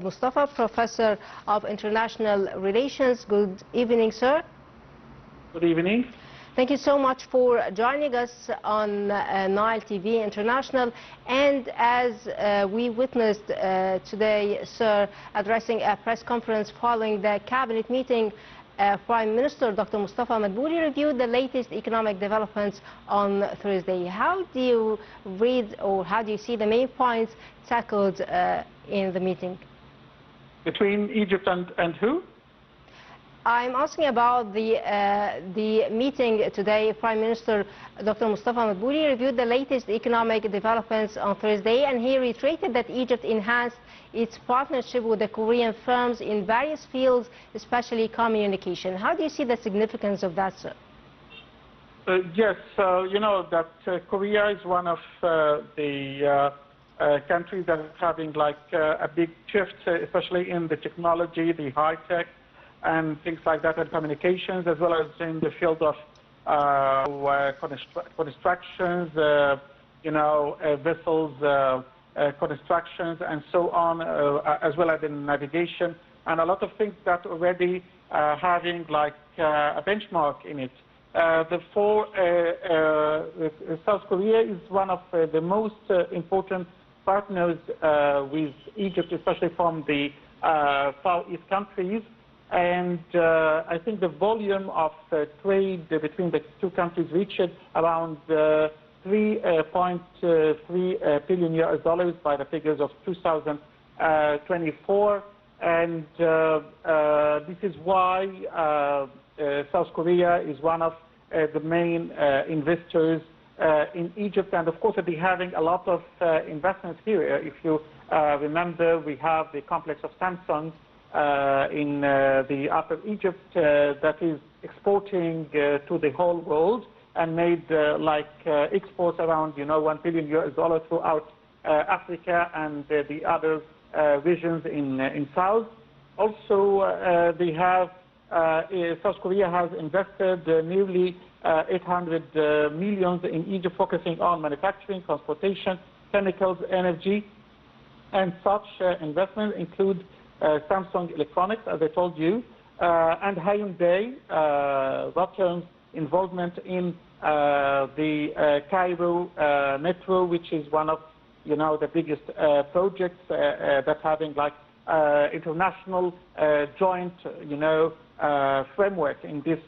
Mostafa, Professor of International Relations. Good evening, sir. Good evening. Thank you so much for joining us on Nile TV International. And as we witnessed today, sir, addressing a press conference following the cabinet meeting, Prime Minister Dr. Mostafa Ahmed reviewed the latest economic developments on Thursday. How do you read, or how do you see the main points tackled in the meeting? Between Egypt and who? I'm asking about the meeting today. Prime Minister Dr. Mostafa Ahmed reviewed the latest economic developments on Thursday, and he reiterated that Egypt enhanced its partnership with the Korean firms in various fields, especially communication. How do you see the significance of that, sir? Yes, you know that Korea is one of the countries that is having like a big shift, especially in the technology, the high tech, and things like that, and communications, as well as in the field of constructions, vessels, constructions, and so on, as well as in navigation, and a lot of things that already having like a benchmark in it. Therefore, South Korea is one of the most important partners with Egypt, especially from the Far East countries. And I think the volume of trade between the two countries reached around $3.3 billion by the figures of 2024. And this is why South Korea is one of the main investors in Egypt. And of course, they're having a lot of investments here. If you remember, we have the complex of Samsung in the Upper Egypt that is exporting to the whole world and made exports around $1 billion throughout Africa and the other regions in South. Also, they have South Korea has invested nearly 800 million in Egypt, focusing on manufacturing, transportation, chemicals, energy, and such investments include Samsung Electronics, as I told you, and Hyundai, Rotterdam's involvement in the Cairo metro, which is one of the biggest projects that having like international joint framework in this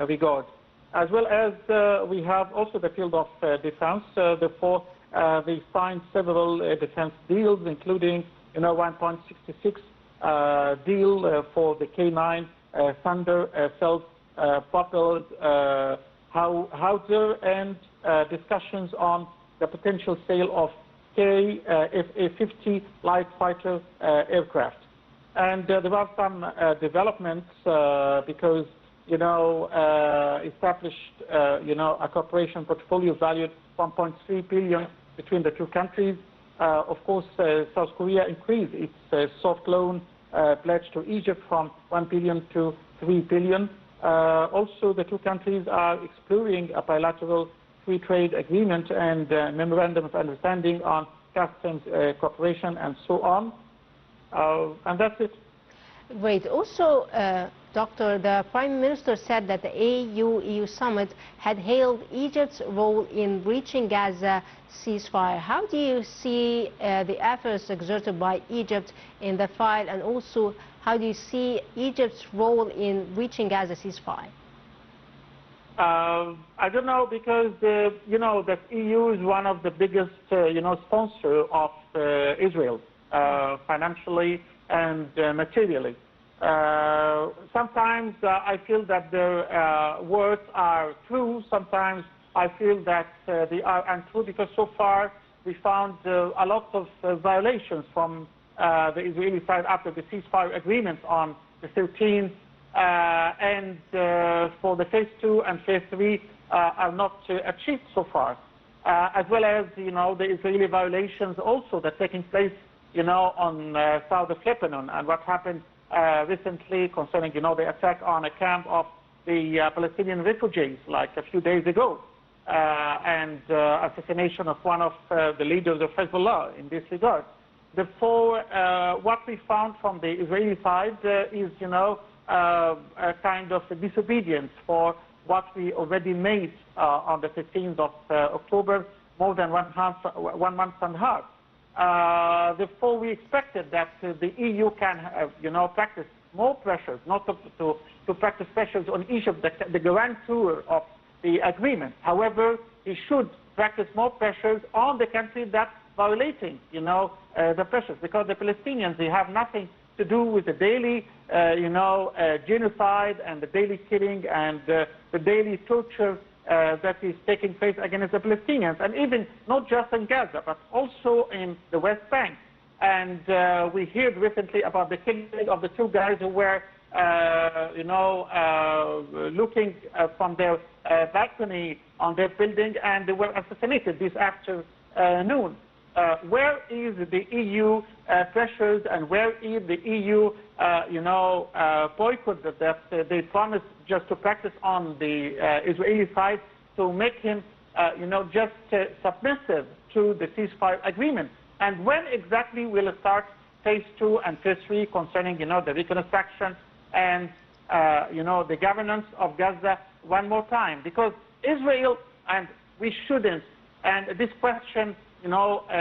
regard. As well as we have also the field of defense. Therefore, they signed several defense deals, including 1.66 deal for the K9 Thunder self-propelled howitzer, and discussions on the potential sale of F-50 light fighter aircraft. And there are some developments because established a cooperation portfolio valued 1.3 billion between the two countries. Of course, South Korea increased its soft loan pledge to Egypt from 1 billion to 3 billion. Also, the two countries are exploring a bilateral free trade agreement and memorandum of understanding on customs cooperation and so on. And that's it. Great. Also, Doctor, the Prime Minister said that the AU-EU summit had hailed Egypt's role in reaching Gaza ceasefire. How do you see the efforts exerted by Egypt in the file, and also how do you see Egypt's role in reaching Gaza ceasefire? I don't know, because that EU is one of the biggest sponsor of Israel financially and materially. Sometimes I feel that their words are true. Sometimes I feel that they are untrue, because so far we found a lot of violations from the Israeli side after the ceasefire agreement on the 13th, and for the phase 2 and phase 3 are not achieved so far, as well as the Israeli violations also that are taking place on south of Lebanon, and what happened recently concerning the attack on a camp of the Palestinian refugees like a few days ago, and assassination of one of the leaders of Hezbollah in this regard. Therefore, what we found from the Israeli side is, a kind of a disobedience for what we already made on the 15th of October, more than 1 month and a half. Therefore, we expected that the EU can, practice more pressures, not to practice pressures on Egypt, the guarantor of the agreement. However, he should practice more pressures on the country that's violating, the pressures, because the Palestinians, they have nothing to do with the daily, genocide and the daily killing and the daily torture that is taking place against the Palestinians, and even not just in Gaza, but also in the West Bank. And we heard recently about the killing of the 2 guys who were, looking from their balcony on their building, and they were assassinated this afternoon. Where is the EU pressures, and where is the EU, boycott that they promised just to practice on the Israeli side to make him, just submissive to the ceasefire agreement? And when exactly will it start phase 2 and phase 3 concerning, the reconstruction and, the governance of Gaza one more time? Because Israel, and we shouldn't, and this question,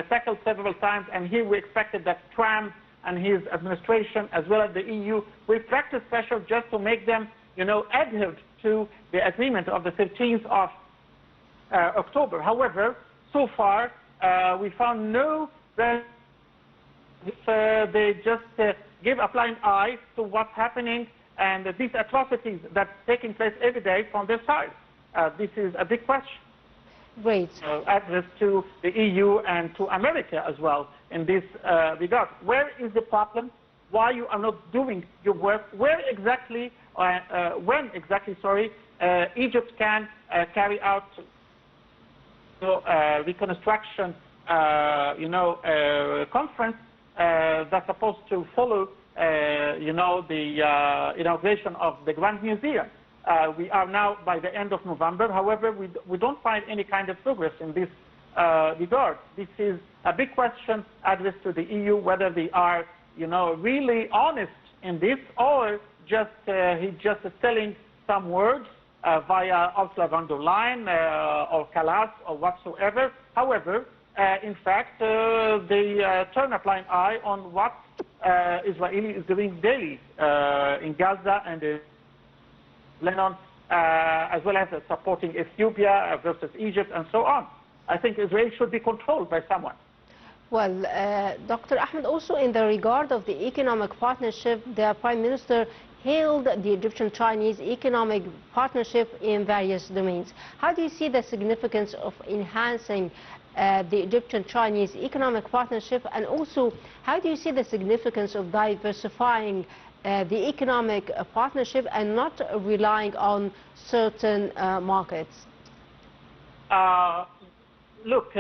tackled several times, and here we expected that Trump and his administration, as well as the EU, will practice pressure just to make them, adhere to the agreement of the 13th of October. However, so far, we found no if they just give a blind eye to what's happening and these atrocities that's taking place every day from their side. This is a big question. Great. Address to the EU and to America as well in this regard. Where is the problem? Why you are not doing your work? Where exactly, when exactly, Egypt can carry out reconstruction, conference that's supposed to follow, the inauguration of the Grand Museum. We are now by the end of November. However, we don't find any kind of progress in this regard. This is a big question addressed to the EU, whether they are, really honest in this, or just he's just selling some words via Ursula von der Leyen or Callas or whatsoever. However, in fact, they turn a blind eye on what Israeli is doing daily in Gaza and Lebanon, as well as supporting Ethiopia versus Egypt and so on. I think Israel should be controlled by someone. Well, Dr. Ahmed, also in the regard of the economic partnership, the Prime Minister hailed the Egyptian-Chinese economic partnership in various domains. How do you see the significance of enhancing the Egyptian-Chinese economic partnership, and also how do you see the significance of diversifying the economic partnership and not relying on certain markets? Look,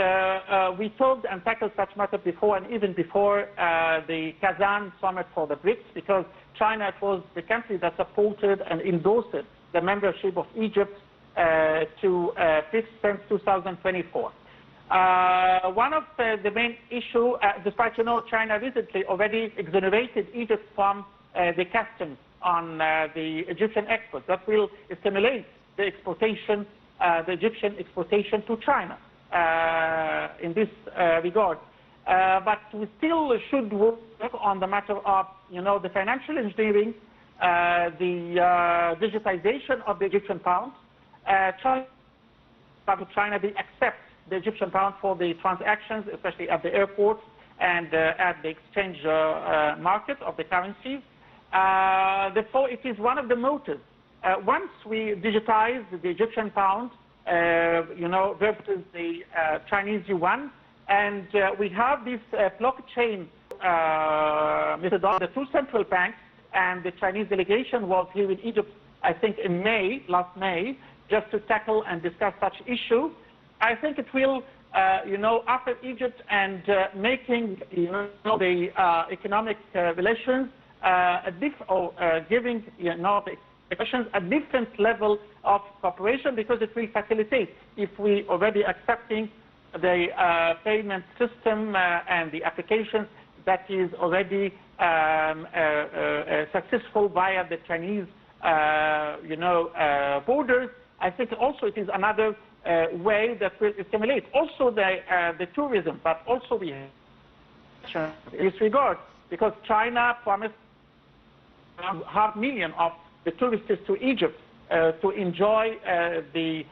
we talked and tackled such matters before, and even before the Kazan summit for the BRICS, because China was the country that supported and endorsed the membership of Egypt to BRICS since 2024. One of the main issues, despite China recently already exonerated Egypt from the customs on the Egyptian exports, that will stimulate the exportation, the Egyptian exportation to China in this regard. But we still should work on the matter of, the financial engineering, the digitization of the Egyptian pound. China, they accept the Egyptian pound for the transactions, especially at the airport and at the exchange market of the currencies. Therefore, it is one of the motives. Once we digitize the Egyptian pound, versus the Chinese yuan, and we have this blockchain methodology, the 2 central banks and the Chinese delegation was here in Egypt, I think in last May, just to tackle and discuss such issue. I think it will, after Egypt and making, the economic relations giving, the expressions a different level of cooperation, because it will facilitate, if we already accepting the payment system and the applications that is already successful via the Chinese, borders. I think also it is another way that will stimulate also the tourism, but also we have in this regard, because China promised 500,000 of the tourists to Egypt to enjoy the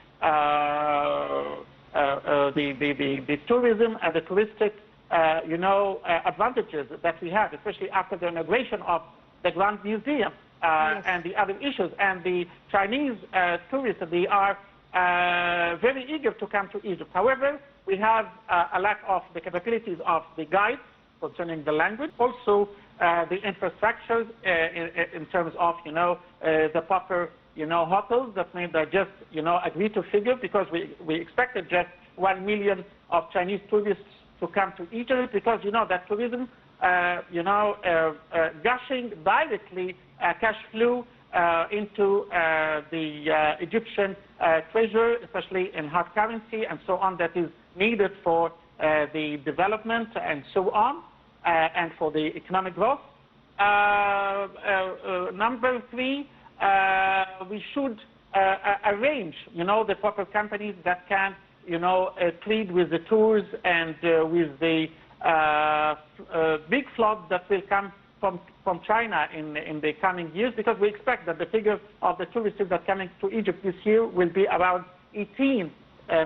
tourism and the touristic advantages that we have, especially after the inauguration of the Grand Museum Yes. and the other issues. And the Chinese tourists, they are very eager to come to Egypt. However, we have a lack of the capabilities of the guides concerning the language, also the infrastructures in terms of the proper hotels. That means they just agree to figure, because we expected just 1 million of Chinese tourists to come to Egypt, because that tourism gushing directly cash flow into the Egyptian treasury, especially in hard currency and so on, that is needed for the development and so on, and for the economic growth. Number 3, we should arrange, the proper companies that can, trade with the tours and with the big flood that will come from China in the coming years, because we expect that the figure of the tourists that are coming to Egypt this year will be around 18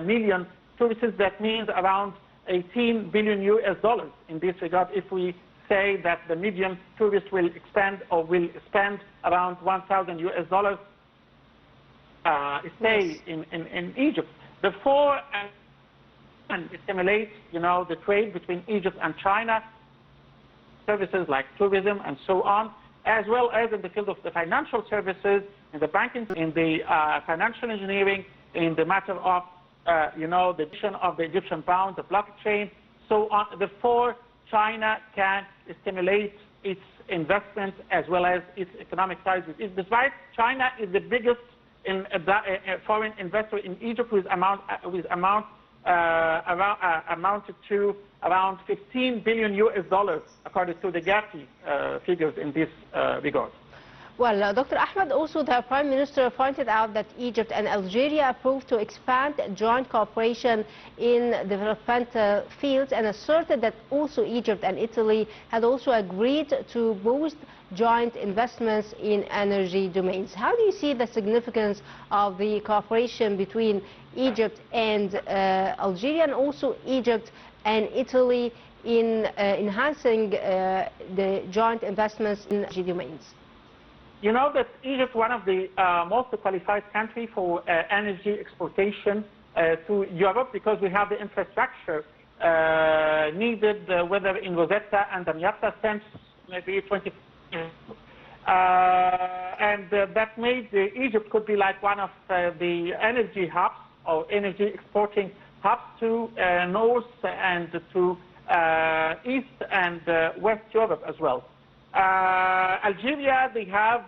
million tourists. That means around $18 billion in this regard, if we say that the median tourist will spend around $1,000 stay in Egypt. Therefore, and stimulate the trade between Egypt and China, services like tourism and so on, as well as in the field of the financial services, in the banking, in the financial engineering, in the matter of the addition of the Egyptian pound, the blockchain, so on. Therefore, China can stimulate its investment as well as its economic ties with it. Despite China is the biggest foreign investor in Egypt, with amounted to around $15 billion according to the Gafi figures in this regard. Well, Dr. Ahmed, also the Prime Minister pointed out that Egypt and Algeria approved to expand joint cooperation in developmental fields, and asserted that also Egypt and Italy had also agreed to boost joint investments in energy domains. How do you see the significance of the cooperation between Egypt and Algeria, and also Egypt and Italy in enhancing the joint investments in energy domains? You know that Egypt is one of the most qualified countries for energy exportation to Europe, because we have the infrastructure needed, whether in Rosetta and Damietta, since maybe 20 years. And that made Egypt could be like one of the energy hubs or energy exporting hubs to North and to East and West Europe as well. Algeria, they have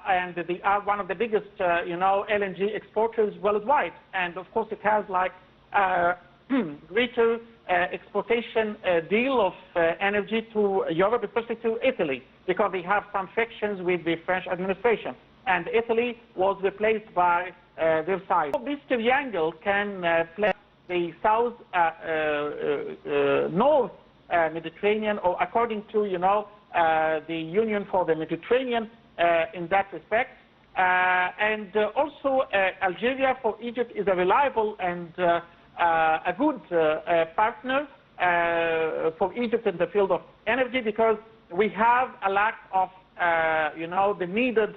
and they are one of the biggest, LNG exporters worldwide, and of course it has like greater exportation deal of energy to Europe, especially to Italy, because they have some frictions with the French administration, and Italy was replaced by their side. So this triangle can play the south north Mediterranean, or according to the Union for the Mediterranean in that respect. And also Algeria for Egypt is a reliable and a good partner for Egypt in the field of energy, because we have a lack of the needed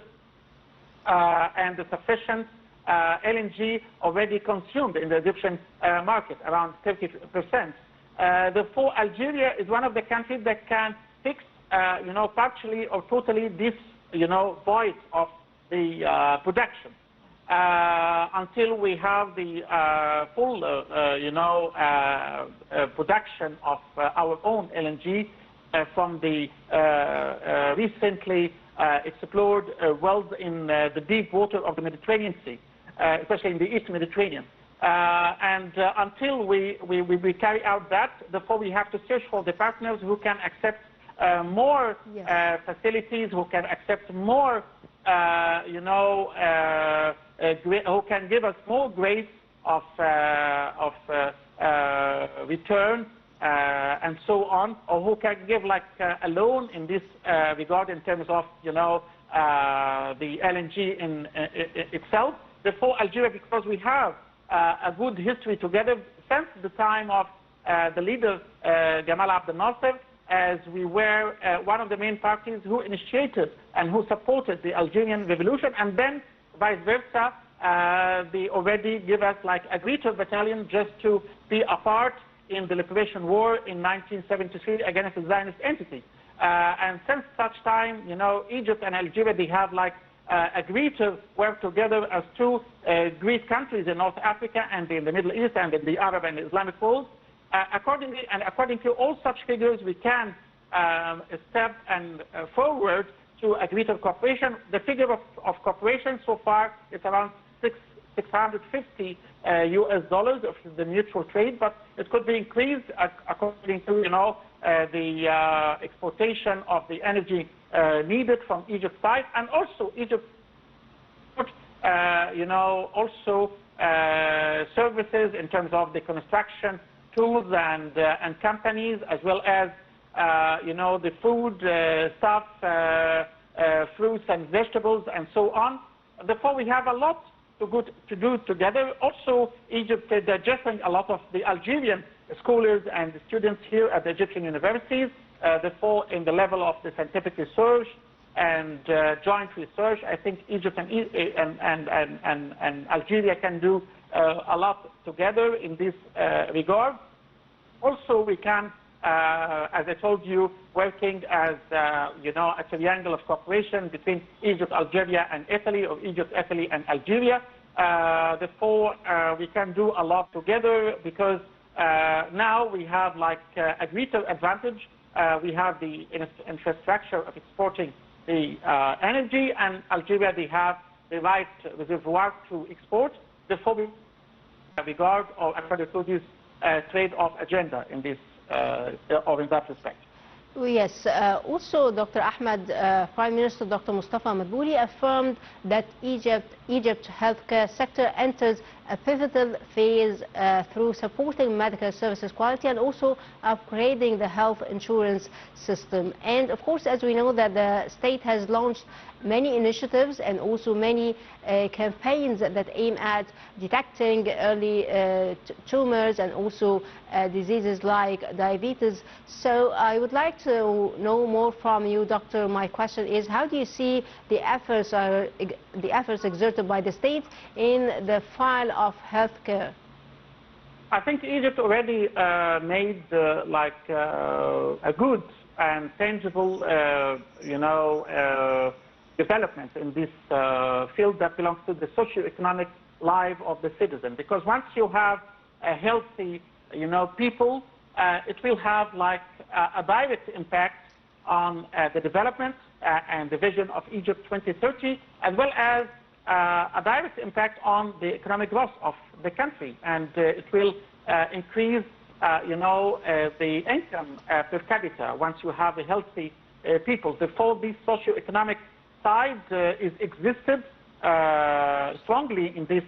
and the sufficient LNG already consumed in the Egyptian market, around 30%. Therefore, Algeria is one of the countries that can fix partially or totally this, void of the production until we have the full, production of our own LNG from the recently explored wells in the deep water of the Mediterranean Sea, especially in the East Mediterranean. And until we carry out that, therefore we have to search for the partners who can accept more Yes. facilities, who can accept more, who can give us more grace of return and so on, or who can give like a loan in this regard in terms of, the LNG in itself. Therefore, Algeria, because we have a good history together since the time of the leader Gamal Abdel Nasser, as we were one of the main parties who initiated and who supported the Algerian revolution, and then vice versa, they already give us like a greater battalion just to be a part in the liberation war in 1973 against the Zionist entity. And since such time, Egypt and Algeria, they have like agreed to work together as two Greek countries in North Africa and in the Middle East and in the Arab and Islamic world. According to all such figures, we can step and forward to a greater cooperation. The figure of cooperation so far is around $650 US of the mutual trade, but it could be increased according to the exportation of the energy needed from Egypt's side, and also Egypt also services in terms of the construction tools and companies, as well as the food stuff, fruits and vegetables and so on. Therefore, we have a lot to do together. Also, Egypt is digesting a lot of the Algerian scholars and students here at the Egyptian universities. Therefore, in the level of the scientific research and joint research, I think Egypt and Algeria can do a lot together in this regard. Also, we can, as I told you, working as a triangle of cooperation between Egypt, Algeria, and Italy, or Egypt, Italy, and Algeria. Therefore, we can do a lot together because now we have like a greater advantage. We have the infrastructure of exporting the energy, and Algeria, they have the right reservoir to export. Therefore, we regard or according to this trade-off agenda in this or in that respect. Yes, also Dr. Ahmed, Prime Minister Dr. Mostafa Madbouli affirmed that Egypt's healthcare sector enters a pivotal phase through supporting medical services quality and also upgrading the health insurance system. And of course, as we know that the state has launched many initiatives and also many campaigns that aim at detecting early tumors and also diseases like diabetes. So I would like to know more from you, Doctor. My question is, how do you see the efforts exerted by the state in the file of healthcare? I think Egypt already made a good and tangible, development in this field that belongs to the socio-economic life of the citizen. Because once you have a healthy, people, it will have like a direct impact on the development and the vision of Egypt 2030, as well as a direct impact on the economic growth of the country, and it will increase, the income per capita once you have a healthy people. Therefore, this socio-economic side is existed strongly in this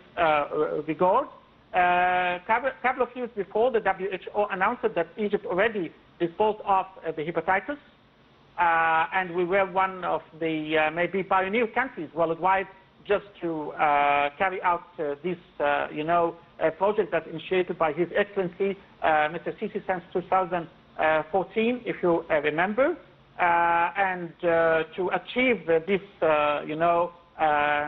regard. A couple of years before, the WHO announced that Egypt already disposed of the hepatitis, and we were one of the maybe pioneer countries worldwide just to carry out this, project that initiated by His Excellency Mr. Sisi since 2014, if you remember. And to achieve this,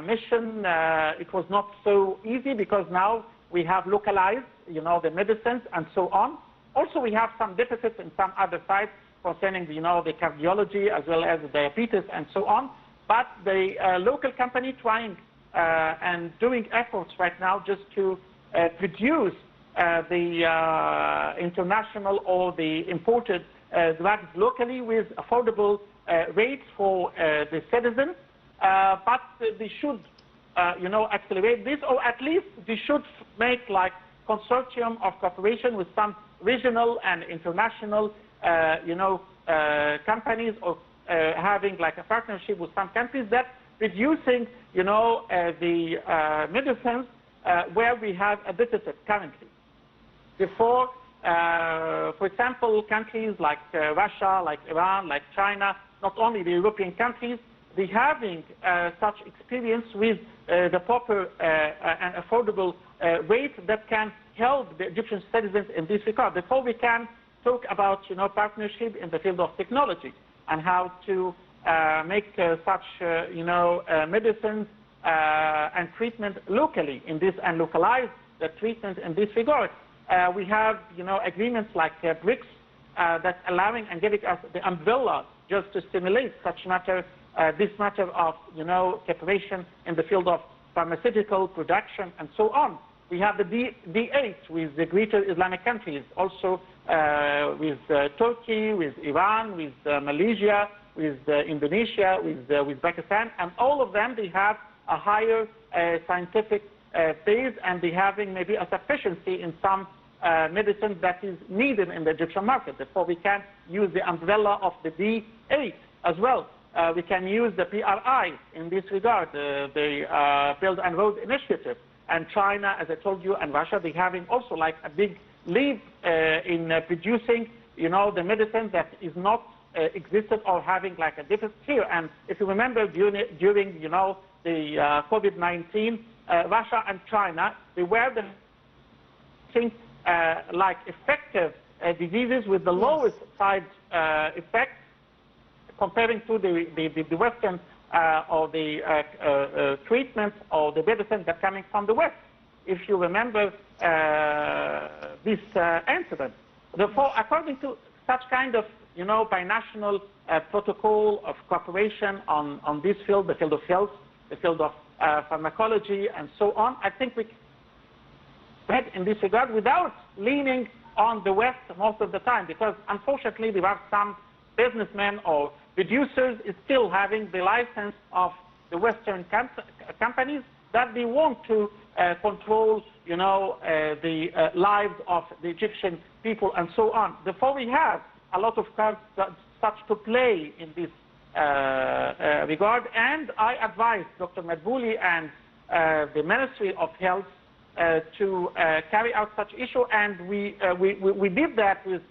mission, it was not so easy because now we have localized, the medicines and so on. Also, we have some deficits in some other sites concerning, the cardiology as well as diabetes and so on. But the local company trying and doing efforts right now just to produce the international or the imported drugs locally with affordable rates for the citizens. But they should, accelerate this, or at least they should make like consortium of cooperation with some regional and international, companies or having like a partnership with some countries that producing, the medicines where we have a deficit currently. Before, for example, countries like Russia, like Iran, like China, not only the European countries, they having such experience with the proper and affordable rate that can help the Egyptian citizens in this regard. Therefore, we can talk about, partnership in the field of technology and how to make such, medicines and treatment locally in this and localize the treatment in this regard. We have, agreements like BRICS that's allowing and giving us the umbrella just to stimulate such matter, this matter of, cooperation in the field of pharmaceutical production and so on. We have the D8 with the greater Islamic countries, also with Turkey, with Iran, with Malaysia, with Indonesia, with Pakistan, and all of them, they have a higher scientific base, and they having maybe a sufficiency in some medicine that is needed in the Egyptian market. Therefore, we can use the umbrella of the D8 as well. We can use the PRI in this regard, the Belt and Road Initiative. And China, as I told you, and Russia, they having also like a big leap in producing, the medicine that is not existed or having like a deficit here. And if you remember during the COVID-19, Russia and China, they were the like effective diseases with the lowest side effects comparing to the Western or the treatments or the medicine that's coming from the West, if you remember this incident. Therefore, according to such kind of, binational protocol of cooperation on this field, the field of health, the field of pharmacology, and so on, I think we can head in this regard without leaning on the West most of the time, because unfortunately there are some businessmen or producers is still having the license of the Western companies that they want to control, the lives of the Egyptian people and so on. Therefore, we have a lot of cards such to play in this regard, and I advise Dr. Madbouli and the Ministry of Health to carry out such issue, and we did that with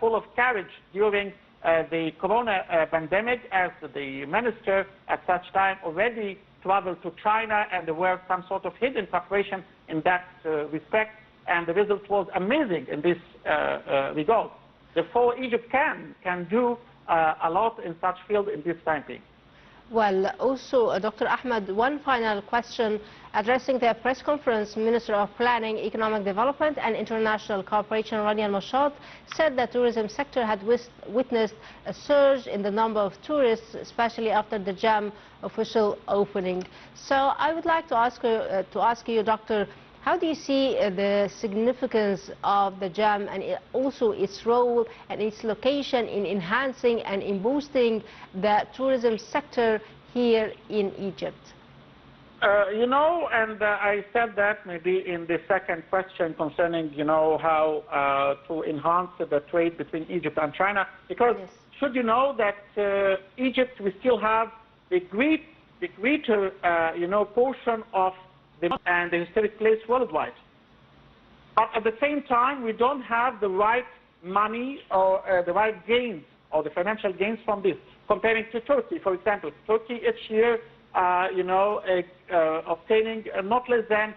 full of courage during the corona pandemic, as the minister at such time already traveled to China, and there were some sort of hidden cooperation in that respect, and the result was amazing in this regard. Therefore, Egypt can do a lot in such field in this time being. Well, also, Dr. Ahmed, one final question. Addressing the press conference, Minister of Planning, Economic Development and International Cooperation, Rania Al-Mashat, said the tourism sector had witnessed a surge in the number of tourists, especially after the JAM official opening. So I would like to ask you, Doctor, how do you see the significance of the JAM and also its role and its location in enhancing and in boosting the tourism sector here in Egypt? And I said that maybe in the second question concerning, how to enhance the trade between Egypt and China, because yes. Should you know that Egypt, we still have the greater, portion of and the historic place worldwide. But at the same time, we don't have the right money or the right gains or the financial gains from this, comparing to Turkey, for example. Turkey each year, obtaining not less than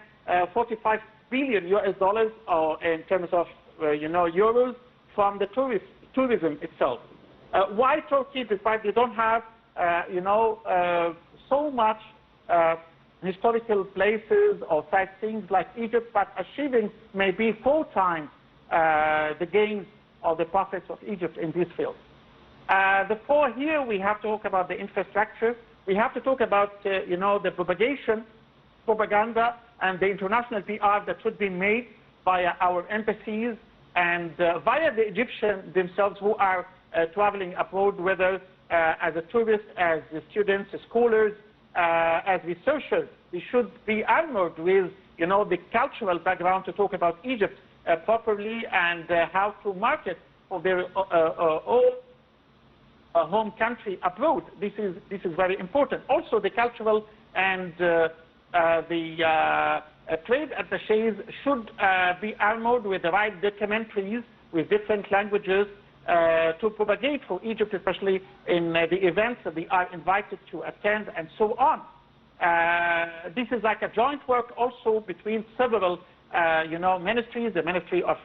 45 billion US dollars or in terms of, euros from the tourism itself. Why Turkey? Because they don't have, so much historical places or sightseeing like Egypt, but achieving maybe 4 times the gains or the profits of Egypt in this field. Therefore, here we have to talk about the infrastructure. We have to talk about, the propaganda, and the international PR that should be made via our embassies and via the Egyptians themselves who are traveling abroad, whether as a tourist, as students, as scholars, as researchers. We should be armored with, the cultural background to talk about Egypt properly and how to market for their own home country abroad. This is very important. Also, the cultural and the trade attaches should be armored with the right documentaries with different languages to propagate for Egypt, especially in the events that they are invited to attend and so on. This is like a joint work also between several ministries, the Ministry of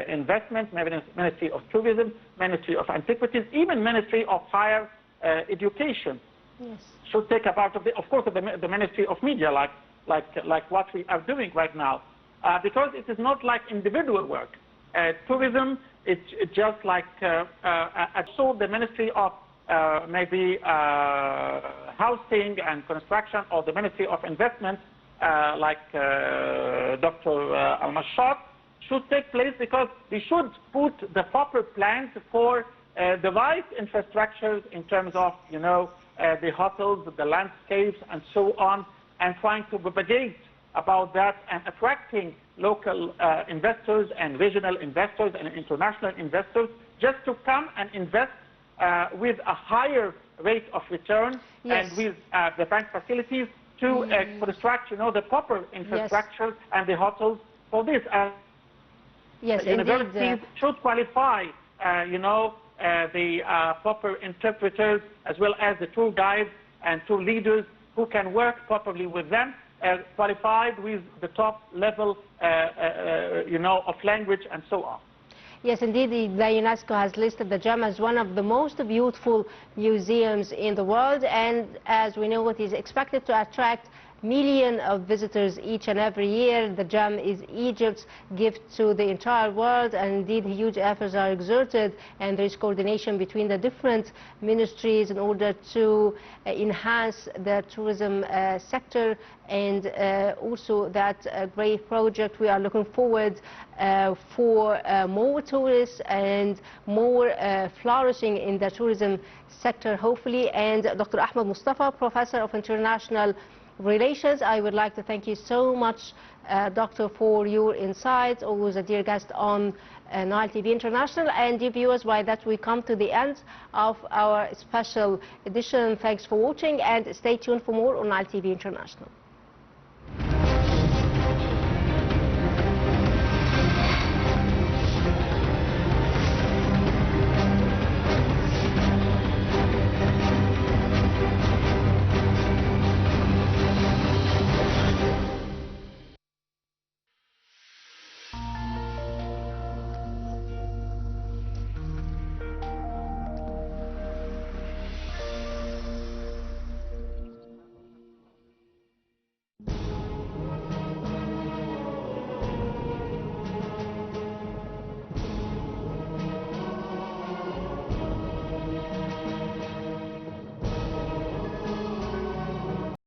Investment, Ministry of Tourism, Ministry of Antiquities, even Ministry of Higher Education. Yes. Should take a part of of course, the Ministry of Media, like what we are doing right now, because it is not like individual work. Tourism, it's just like so the Ministry of maybe Housing and Construction, or the Ministry of Investment, like Dr. Al-Mashar, should take place, because they should put the proper plans for the right infrastructures in terms of, the hotels, the landscapes, and so on, and trying to propagate about that and attracting local investors and regional investors and international investors just to come and invest with a higher rate of return. Yes. And with the bank facilities to construct, the proper infrastructure. Yes. And the hotels for this. Yes, universities should qualify, the proper interpreters, as well as the tour guides and tour leaders who can work properly with them, qualified with the top level, of language and so on. Yes, indeed, the UNESCO has listed the gem as one of the most beautiful museums in the world, and as we know, it is expected to attract millions of visitors each and every year. The gem is Egypt's gift to the entire world, and indeed huge efforts are exerted, and there is coordination between the different ministries in order to enhance the tourism sector, and also that great project. We are looking forward for more tourists and more flourishing in the tourism sector, hopefully. And Dr. Ahmed Mostafa, Professor of International Relations, I would like to thank you so much, Doctor, for your insights. Always a dear guest on Nile TV International. And dear viewers, by that we come to the end of our special edition. Thanks for watching, and stay tuned for more on Nile TV International.